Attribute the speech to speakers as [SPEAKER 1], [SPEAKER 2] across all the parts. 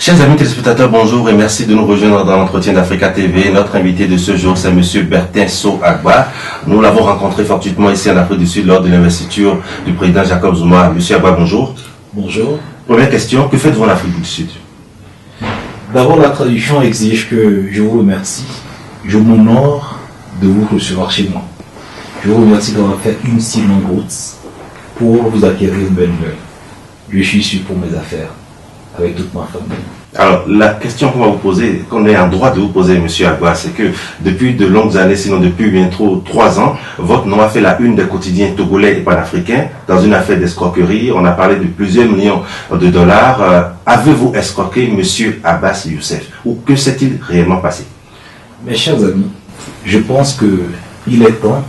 [SPEAKER 1] Chers amis téléspectateurs, bonjour et merci de nous rejoindre dans l'entretien d'Africa TV. Notre invité de ce jour, c'est M. Bertin So-Agba. Nous l'avons rencontré fortuitement ici en Afrique du Sud lors de l'investiture du président Jacob Zuma. M. Agba, bonjour.
[SPEAKER 2] Bonjour.
[SPEAKER 1] Première question, que faites-vous en Afrique du Sud?
[SPEAKER 2] D'abord, la tradition exige que je vous remercie. Je m'honore de vous recevoir chez moi. Je vous remercie d'avoir fait une si longue route pour vous acquérir une bonne nouvelle. Je suis ici pour mes affaires, avec toute ma famille.
[SPEAKER 1] Alors, la question qu'on va vous poser, qu'on est en droit de vous poser, M. Agba, c'est que depuis de longues années, sinon depuis bientôt 3 ans, votre nom a fait la une des quotidiens togolais et panafricains dans une affaire d'escroquerie. On a parlé de plusieurs millions de dollars. Avez-vous escroqué M. Abbas Youssef ou que s'est-il réellement passé?
[SPEAKER 2] Mes chers amis, je pense qu'il est temps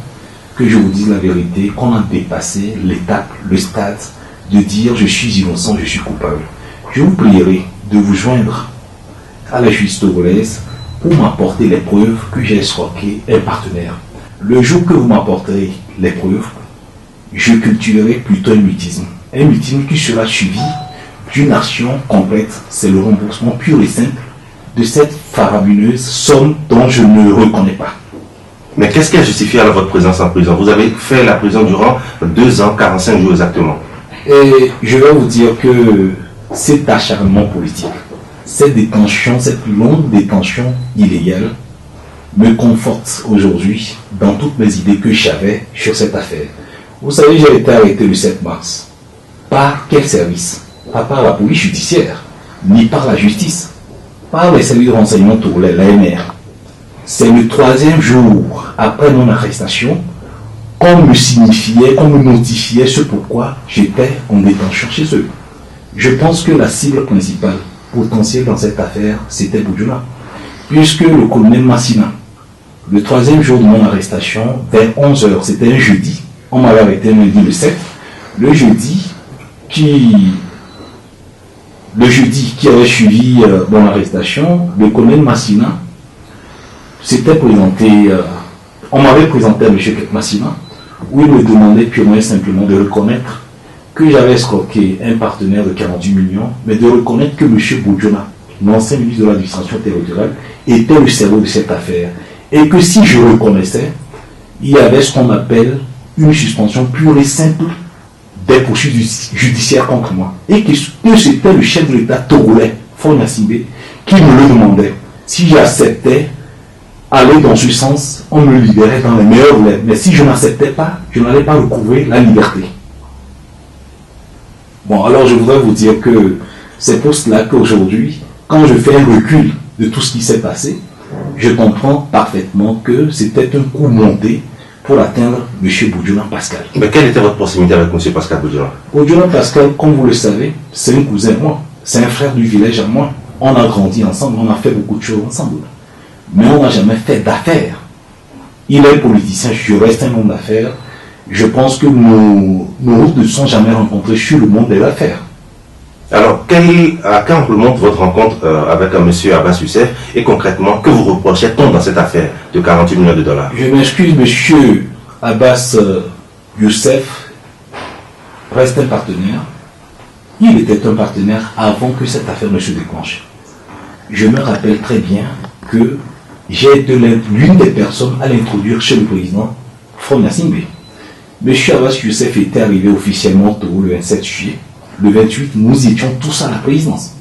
[SPEAKER 2] que je vous dise la vérité, qu'on a dépassé l'étape, le stade de dire je suis innocent, je suis coupable. Je vous prierai de vous joindre à la justice togolaise pour m'apporter les preuves que j'ai escroqué un partenaire. Le jour que vous m'apporterez les preuves, je cultiverai plutôt un mutisme. Un mutisme qui sera suivi d'une action complète. C'est le remboursement pur et simple de cette farabineuse somme dont je ne reconnais pas.
[SPEAKER 1] Mais qu'est-ce qui a justifié alors votre présence en prison? Vous avez fait la prison durant 2 ans, 45 jours exactement.
[SPEAKER 2] Et je vais vous dire que cet acharnement politique, cette détention, cette longue détention illégale me conforte aujourd'hui dans toutes mes idées que j'avais sur cette affaire. Vous savez, j'ai été arrêté le 7 mars. Par quel service? Pas par la police judiciaire, ni par la justice, par les services de renseignement togolais, l'ANR. C'est le 3e jour après mon arrestation qu'on me signifiait, qu'on me notifiait ce pourquoi j'étais en détention chez eux. Je pense que la cible principale potentielle dans cette affaire, c'était Bujouna. Puisque le colonel Massina, le 3e jour de mon arrestation, vers 11h, c'était un jeudi, on m'avait arrêté lundi le 7, le jeudi qui avait suivi mon arrestation, le colonel Massina s'était présenté, on m'avait présenté à M. Massina, où il me demandait purement et simplement de reconnaître que j'avais escroqué un partenaire de 48 millions, mais de reconnaître que M. Bujouna, l'ancien ministre de l'administration territoriale, était le cerveau de cette affaire. Et que si je reconnaissais, il y avait ce qu'on appelle une suspension pure et simple des poursuites judiciaires contre moi. Et que c'était le chef de l'État togolais, Faure Gnassingbé, qui me le demandait. Si j'acceptais aller dans ce sens, on me libérait dans les meilleurs délais. Mais si je n'acceptais pas, je n'allais pas recouvrer la liberté. Bon, alors je voudrais vous dire que c'est pour cela qu'aujourd'hui, quand je fais un recul de tout ce qui s'est passé, je comprends parfaitement que c'était un coup monté pour atteindre M. Bujouna Pascal.
[SPEAKER 1] Mais quelle était votre proximité avec M. Pascal Bujouna?
[SPEAKER 2] Bujouna Pascal, comme vous le savez, c'est un cousin à moi, c'est un frère du village à moi. On a grandi ensemble, on a fait beaucoup de choses ensemble. Mais on n'a jamais fait d'affaires. Il est politicien, je reste un homme d'affaires. Je pense que nos routes ne sont jamais rencontrées sur le monde des affaires.
[SPEAKER 1] Alors, à quand remonte votre rencontre avec M. Abbas Youssef et concrètement, que vous reprochez-t-on dans cette affaire de 48 millions de dollars?
[SPEAKER 2] Je m'excuse, M. Abbas Youssef reste un partenaire. Il était un partenaire avant que cette affaire ne se déclenche. Je me rappelle très bien que j'ai été l'une des personnes à l'introduire chez le président Faure Gnassingbé. M. Abbas Youssef était arrivé officiellement au Togo le 27 juillet. Le 28, nous étions tous à la présidence.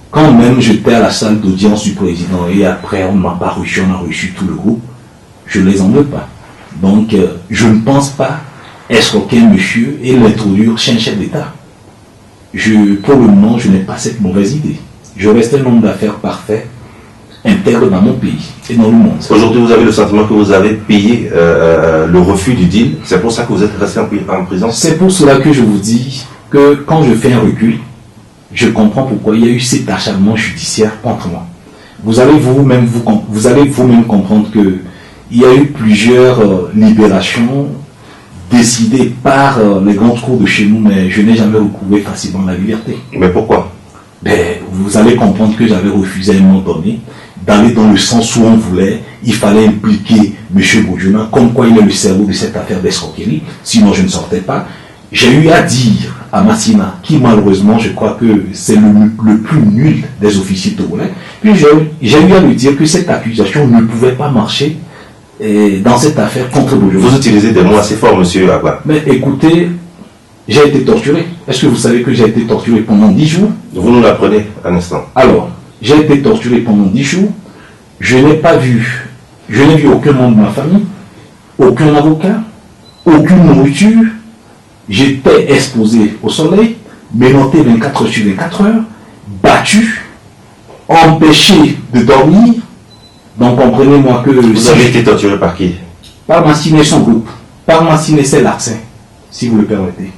[SPEAKER 2] Quand même j'étais à la salle d'audience du président et après on ne m'a pas reçu, on a reçu tout le groupe, je ne les en veux pas. Donc je ne pense pas escroquer un monsieur et l'introduire chez un chef d'État. Pour le moment, je n'ai pas cette mauvaise idée. Je reste un homme d'affaires parfait, intègre dans mon pays et dans le monde.
[SPEAKER 1] Aujourd'hui, vous avez le sentiment que vous avez payé le refus du deal. C'est pour ça que vous êtes resté en prison? C'est
[SPEAKER 2] pour cela que je vous dis que quand je fais un recul, je comprends pourquoi il y a eu cet acharnement judiciaire contre moi. Vous allez vous-même comprendre que il y a eu plusieurs libérations décidées par les grandes cours de chez nous, mais je n'ai jamais recouvré facilement la liberté.
[SPEAKER 1] Mais pourquoi?
[SPEAKER 2] Vous allez comprendre que j'avais refusé à un moment donné d'aller dans le sens où on voulait. Il fallait impliquer M. Bujouna, comme quoi il est le cerveau de cette affaire d'escroquerie, sinon je ne sortais pas. J'ai eu à dire à Massina, qui malheureusement, je crois que c'est le plus nul des officiers togolais. Puis j'ai eu à lui dire que cette accusation ne pouvait pas marcher dans cette affaire contre Bojo.
[SPEAKER 1] Vous utilisez des mots assez forts, monsieur Agba.
[SPEAKER 2] Mais écoutez, j'ai été torturé. Est-ce que vous savez que j'ai été torturé pendant 10 jours?
[SPEAKER 1] Vous nous l'apprenez un instant.
[SPEAKER 2] Alors, j'ai été torturé pendant 10 jours. Je n'ai vu aucun membre de ma famille, aucun avocat, aucune nourriture. J'étais exposé au soleil, menotté 24 heures sur 24 heures, battu, empêché de dormir. Donc comprenez-moi que...
[SPEAKER 1] Vous avez été torturé par qui?
[SPEAKER 2] Par Massina et son groupe. Par Massina et ses larcins, si vous le permettez.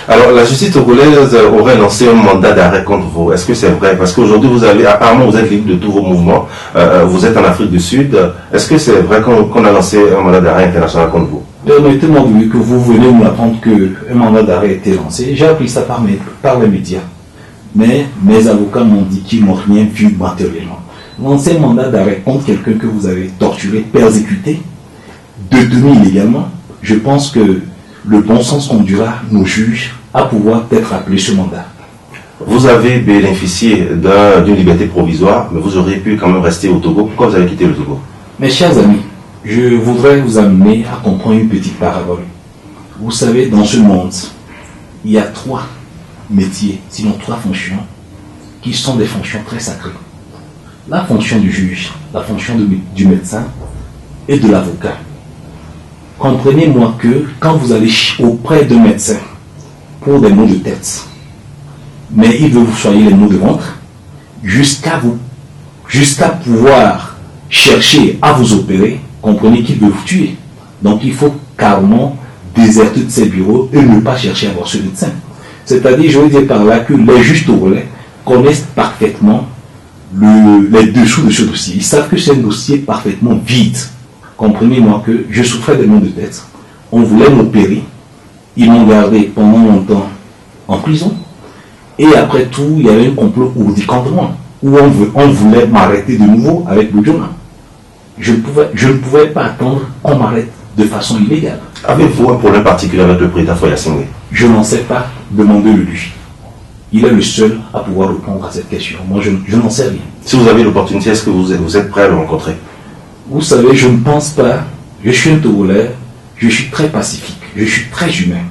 [SPEAKER 1] Alors, la justice togolaise aurait lancé un mandat d'arrêt contre vous. Est-ce que c'est vrai? Parce qu'aujourd'hui, apparemment, vous êtes libre de tous vos mouvements. Vous êtes en Afrique du Sud. Est-ce que c'est vrai qu'on a lancé un mandat d'arrêt international contre vous?
[SPEAKER 2] Permettez-moi que vous venez me m'apprendre qu'un mandat d'arrêt a été lancé. J'ai appris ça par les médias. Mais mes avocats m'ont dit qu'ils n'ont rien vu matériellement. Lancer un mandat d'arrêt contre quelqu'un que vous avez torturé, persécuté, détenu illégalement, je pense que le bon sens conduira nos juges à pouvoir être appelés ce mandat.
[SPEAKER 1] Vous avez bénéficié d'une liberté provisoire, mais vous auriez pu quand même rester au Togo. Pourquoi vous avez quitté le Togo?
[SPEAKER 2] Mes chers amis, je voudrais vous amener à comprendre une petite parabole. Vous savez, dans ce monde, il y a 3 métiers, sinon 3 fonctions, qui sont des fonctions très sacrées. La fonction du juge, la fonction du médecin et de l'avocat. Comprenez-moi que quand vous allez auprès d'un médecin pour des maux de tête, mais il veut vous soigner les maux de ventre, jusqu'à pouvoir chercher à vous opérer, comprenez qu'il veut vous tuer. Donc il faut carrément déserter de ses bureaux et ne pas chercher à voir ce médecin. C'est-à-dire, je veux dire par là que les juges togolais connaissent parfaitement les dessous de ce dossier. Ils savent que c'est un dossier parfaitement vide. Comprenez-moi que je souffrais des maux de tête. On voulait m'opérer. Ils m'ont gardé pendant longtemps en prison. Et après tout, il y avait un complot ourdi contre moi, où on voulait m'arrêter de nouveau avec Boujona. Je ne pouvais pas attendre qu'on m'arrête de façon illégale.
[SPEAKER 1] Avez-vous un problème particulier avec le président Foya Singwe?
[SPEAKER 2] Je n'en sais pas, demandez-le lui. Il est le seul à pouvoir répondre à cette question. Moi, je n'en sais rien.
[SPEAKER 1] Si vous avez l'opportunité, est-ce que vous êtes prêt à le rencontrer?
[SPEAKER 2] Vous savez, je ne pense pas. Je suis un Togolais, je suis très pacifique, je suis très humain.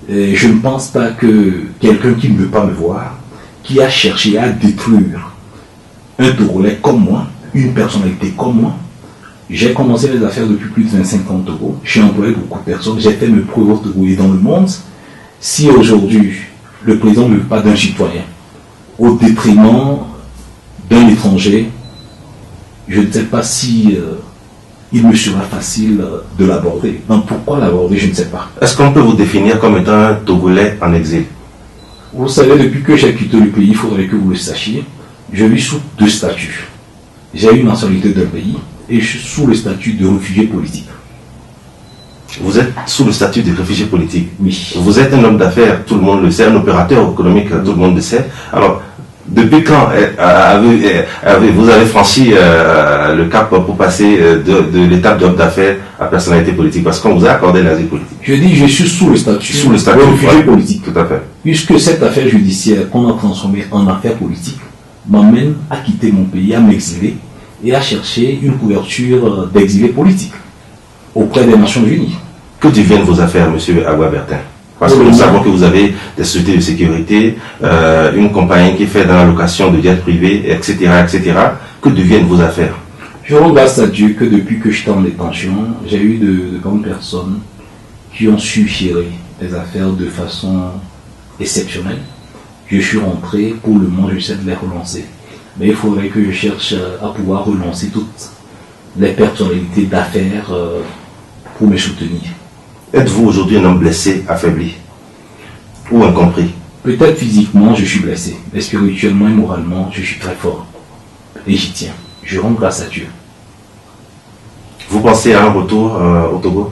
[SPEAKER 2] Et je ne pense pas que quelqu'un qui ne veut pas me voir, qui a cherché à détruire un Togolais comme moi, une personnalité comme moi. J'ai commencé les affaires depuis plus de 25 ans au Togo. J'ai employé beaucoup de personnes, j'ai fait mes preuves au Togo et dans le monde. Si aujourd'hui, le président ne veut pas d'un citoyen, au détriment d'un étranger, je ne sais pas si il me sera facile de l'aborder. Donc pourquoi l'aborder, je ne sais pas.
[SPEAKER 1] Est-ce qu'on peut vous définir comme étant un Togolais en exil?
[SPEAKER 2] Vous savez, depuis que j'ai quitté le pays, il faudrait que vous le sachiez, je vis sous 2 statuts. J'ai une nationalité d'un pays et je suis sous le statut de réfugié politique.
[SPEAKER 1] Vous êtes sous le statut de réfugié politique?
[SPEAKER 2] Oui.
[SPEAKER 1] Vous êtes un homme d'affaires, tout le monde le sait, un opérateur économique, tout le monde le sait. Alors, depuis quand vous avez franchi le cap pour passer de l'étape d'homme d'affaires à personnalité politique? Parce qu'on vous a accordé l'asile politique.
[SPEAKER 2] Je dis je suis sous le statut de réfugié politique.
[SPEAKER 1] Tout à fait.
[SPEAKER 2] Puisque cette affaire judiciaire qu'on a transformée en affaire politique m'amène à quitter mon pays, à m'exiler et à chercher une couverture d'exilé politique auprès des Nations Unies.
[SPEAKER 1] Que deviennent vos affaires, monsieur Agba Bertin? Parce que nous savons que vous avez des sociétés de sécurité, une compagnie qui fait dans la location de jets privés, etc., etc. Que deviennent vos affaires?
[SPEAKER 2] Je rends grâce à Dieu que depuis que j'étais en détention, j'ai eu de grandes personnes qui ont su gérer les affaires de façon exceptionnelle. Je suis rentré, pour le moment, j'essaie de les relancer. Mais il faudrait que je cherche à pouvoir relancer toutes les personnalités d'affaires pour me soutenir.
[SPEAKER 1] Êtes-vous aujourd'hui un homme blessé, affaibli ou incompris?
[SPEAKER 2] Peut-être physiquement, je suis blessé, mais spirituellement et moralement, je suis très fort. Et j'y tiens. Je rends grâce à Dieu.
[SPEAKER 1] Vous pensez à un retour au Togo?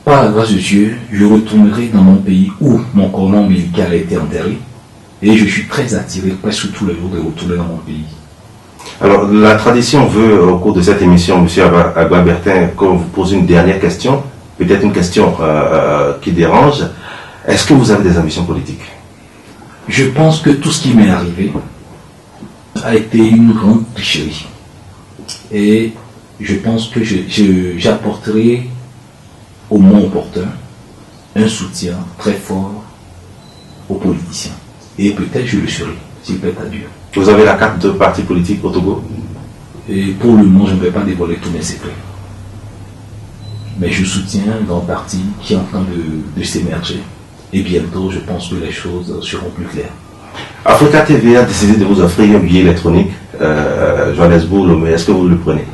[SPEAKER 2] Par la grâce de Dieu, je retournerai dans mon pays où mon cordon ombilical a été enterré. Et je suis très attiré presque tous les jours de retourner dans mon pays.
[SPEAKER 1] Alors, la tradition veut, au cours de cette émission, M. Agba Bertin, qu'on vous pose une dernière question. peut-être une question qui dérange. Est-ce que vous avez des ambitions politiques?
[SPEAKER 2] Je pense que tout ce qui m'est arrivé a été une grande tricherie. Et je pense que j'apporterai au moment opportun un soutien très fort aux politiciens. Et peut-être je le serai, s'il plaît à Dieu.
[SPEAKER 1] Vous avez la carte de parti politique au Togo?
[SPEAKER 2] Et pour le moment, je ne vais pas dévoiler tous mes secrets. Mais je soutiens un grand parti qui est en train de s'émerger. Et bientôt, je pense que les choses seront plus claires.
[SPEAKER 1] Africa TV a décidé de vous offrir un billet électronique, Johannesburg, Lomé. Est-ce que vous le prenez?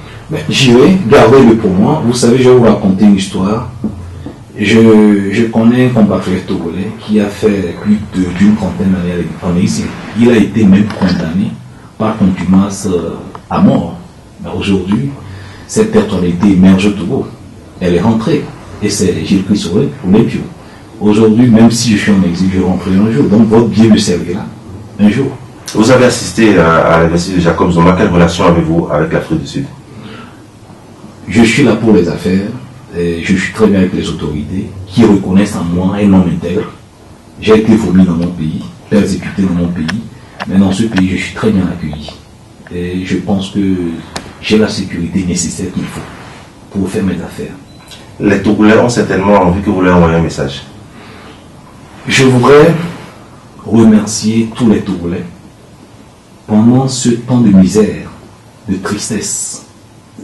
[SPEAKER 2] J'y vais, gardez-le pour moi. Vous savez, je vais vous raconter une histoire. Je connais un compatriote togolais qui a fait plus d'une trentaine d'années en exil. Il a été même condamné par contumace à mort. Mais aujourd'hui, cette personnalité émerge au Togo. Elle est rentrée. Et c'est Gilles Chrisouret pour les pions. Aujourd'hui, même si je suis en exil, je rentrerai un jour. Donc votre bien me servira un jour.
[SPEAKER 1] Vous avez assisté à l'investiture de Jacob Zuma. Quelle relation avez-vous avec l'Afrique du Sud?
[SPEAKER 2] Je suis là pour les affaires. Et je suis très bien avec les autorités qui reconnaissent en moi un homme intègre. J'ai été vomi dans mon pays, persécuté dans mon pays, mais dans ce pays, je suis très bien accueilli. Et je pense que j'ai la sécurité nécessaire qu'il faut pour faire mes affaires.
[SPEAKER 1] Les Togolais ont certainement envie que vous leur envoyiez un message.
[SPEAKER 2] Je voudrais remercier tous les Togolais pendant ce temps de misère, de tristesse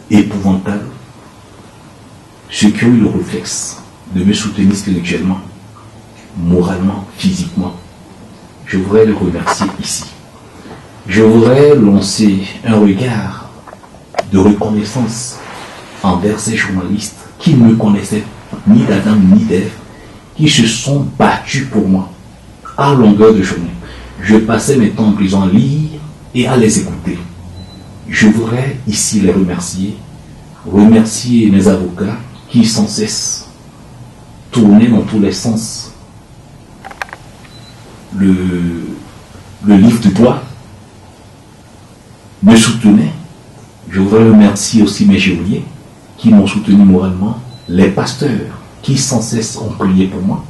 [SPEAKER 2] épouvantable, ceux qui ont eu le réflexe de me soutenir spirituellement, moralement, physiquement. Je voudrais les remercier ici. Je voudrais lancer un regard de reconnaissance envers ces journalistes qui ne me connaissaient ni d'Adam ni d'Ève, qui se sont battus pour moi à longueur de journée. Je passais mes temps en prison à lire et à les écouter. Je voudrais ici les remercier mes avocats qui sans cesse tournaient dans tous les sens le livre de droit, me soutenaient. Je voudrais remercier aussi mes geôliers qui m'ont soutenu moralement, les pasteurs qui sans cesse ont prié pour moi.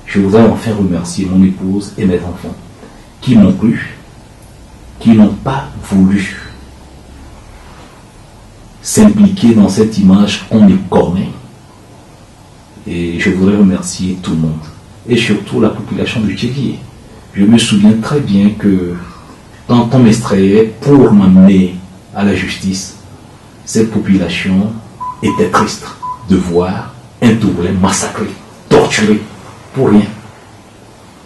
[SPEAKER 2] Je voudrais enfin remercier mon épouse et mes enfants qui m'ont cru, qui n'ont pas voulu s'impliquer dans cette image qu'on me connaît. Et je voudrais remercier tout le monde, et surtout la population de Tchévier. Je me souviens très bien que quand on m'extrayait pour m'amener à la justice, cette population était triste de voir un Togolais massacré, torturé, pour rien.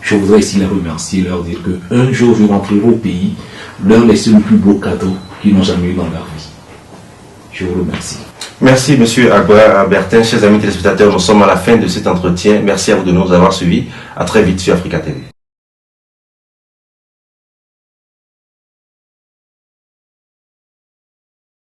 [SPEAKER 2] Je voudrais ici les remercier, leur dire qu'un jour je rentrerai au pays, leur laisser le plus beau cadeau qu'ils n'ont jamais eu dans leur vie. Je vous remercie.
[SPEAKER 1] Merci, M. Agba Bertin. Chers amis téléspectateurs, nous sommes à la fin de cet entretien. Merci à vous de nous avoir suivis. À très vite sur Africa TV.